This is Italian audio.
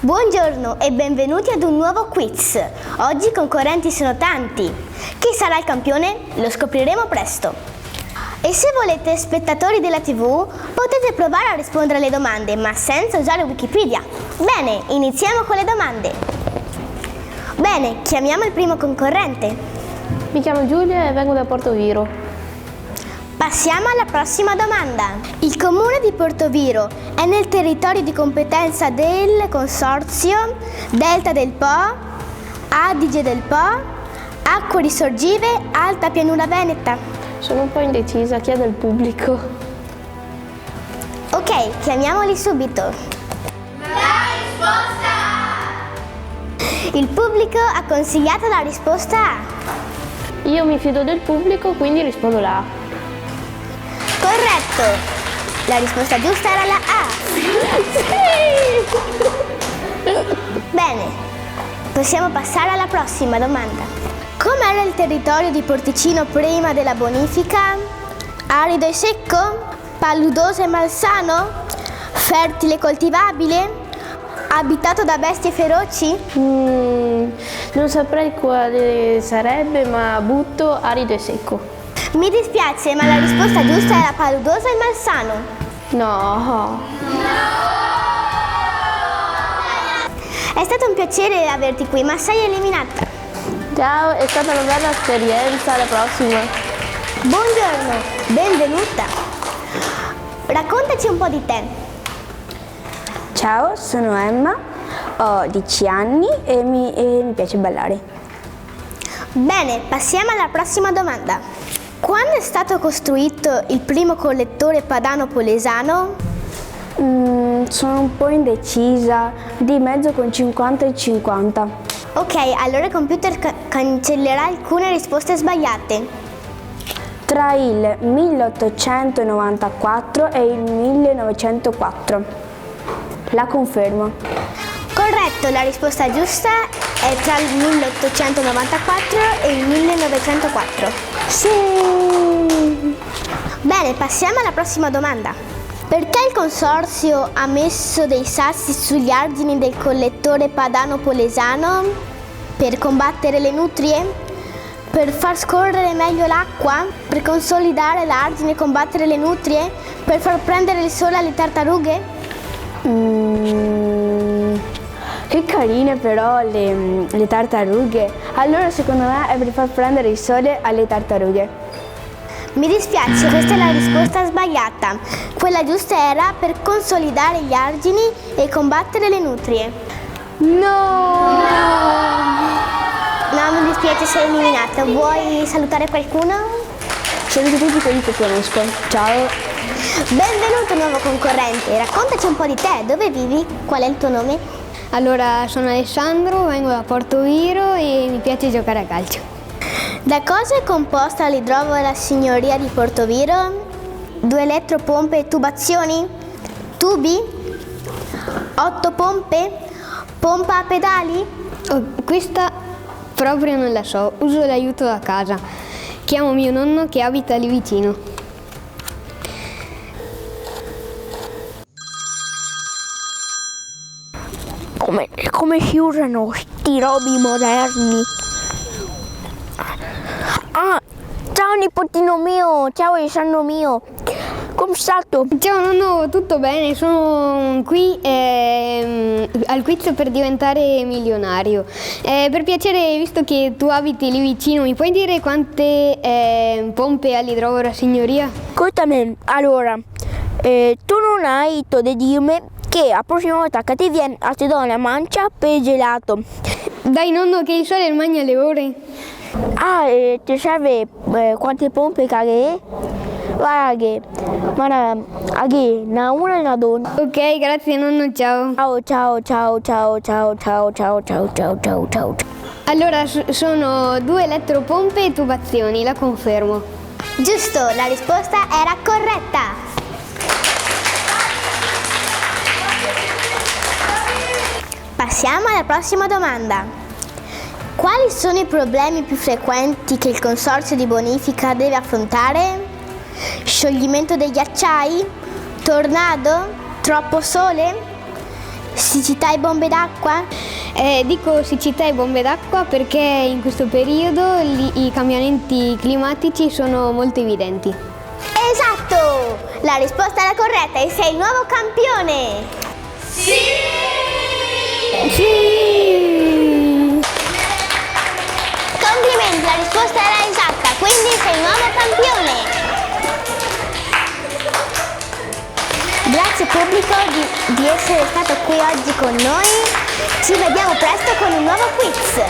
Buongiorno e benvenuti ad un nuovo quiz. Oggi i concorrenti sono tanti. Chi sarà il campione? Lo scopriremo presto. E se volete, spettatori della TV, potete provare a rispondere alle domande, ma senza usare Wikipedia. Bene, iniziamo con le domande. Bene, chiamiamo il primo concorrente. Mi chiamo Giulia e vengo da Portoviro. Passiamo alla prossima domanda. Il comune di Portoviro è nel territorio di competenza del Consorzio Delta del Po, Adige del Po, Acque Risorgive, Alta Pianura Veneta. Sono un po' indecisa, chiedo al pubblico. Ok, chiamiamoli subito. La risposta! Il pubblico ha consigliato la risposta A. Io mi fido del pubblico, quindi rispondo la A. Corretto! La risposta giusta era la A. Bene, possiamo passare alla prossima domanda. Com'era il territorio di Porticino prima della bonifica? Arido e secco? Paludoso e malsano? Fertile e coltivabile? Abitato da bestie feroci? Non saprei quale sarebbe, ma butto arido e secco. Mi dispiace, ma la risposta giusta era paludoso e malsano. No. È stato un piacere averti qui, ma sei eliminata. Ciao, è stata una bella esperienza, alla prossima. Buongiorno, benvenuta. Raccontaci un po' di te. Ciao, sono Emma, ho 10 anni e mi piace ballare. Bene, passiamo alla prossima domanda. Quando è stato costruito il primo collettore padano-polesano? Sono un po' indecisa, di mezzo con 50 e 50. Ok, allora il computer cancellerà alcune risposte sbagliate. Tra il 1894 e il 1904. La confermo. Corretto, la risposta giusta è tra il 1894 e il 1904. Sì! Bene, passiamo alla prossima domanda. Perché il consorzio ha messo dei sassi sugli argini del collettore padano-polesano? Per combattere le nutrie? Per far scorrere meglio l'acqua? Per consolidare l'argine e combattere le nutrie? Per far prendere il sole alle tartarughe? Che carine però le tartarughe. Allora secondo me è per far prendere il sole alle tartarughe. Mi dispiace, questa è la risposta sbagliata. Quella giusta era per consolidare gli argini e combattere le nutrie. No! No, mi dispiace, sei eliminata. Vuoi salutare qualcuno? Saluto tutti quelli che conosco. Ciao! Benvenuto nuovo concorrente, raccontaci un po' di te, dove vivi? Qual è il tuo nome? Allora, sono Alessandro, vengo da Portoviro e mi piace giocare a calcio. Da cosa è composta l'idrovora Signoria di Portoviro? 2 elettropompe e tubazioni? Tubi? 8 pompe? Pompa a pedali? Oh, questa proprio non la so, uso l'aiuto da casa. Chiamo mio nonno che abita lì vicino. Come si usano sti robi moderni? Ah, ciao nipotino mio, ciao Alessandro mio, come stato? Ciao nonno, tutto bene? Sono qui al quiz per diventare milionario. Per piacere, visto che tu abiti lì vicino, mi puoi dire quante pompe ha l'idrovora Signoria? Ascoltami, allora, tu non hai da dirmi che la prossima volta che ti vieni ti do una mancia per il gelato. Dai nonno che il sole magna le ore. Ah, ti serve quante pompe che hai? Guarda che, una e una donna. Ok, grazie nonno, ciao. Ciao, ciao, ciao, ciao, ciao, ciao, ciao, ciao, ciao, ciao. Allora, sono 2 elettropompe e tubazioni, la confermo. Giusto, la risposta era corretta. Passiamo alla prossima domanda. Quali sono i problemi più frequenti che il consorzio di bonifica deve affrontare? Scioglimento dei ghiacciai? Tornado? Troppo sole? Siccità e bombe d'acqua? Dico siccità e bombe d'acqua perché in questo periodo i cambiamenti climatici sono molto evidenti. Esatto! La risposta era corretta e sei il nuovo campione! Complimenti, la risposta era esatta, quindi sei il nuovo campione! Grazie pubblico di essere stato qui oggi con noi. Ci vediamo presto con un nuovo quiz.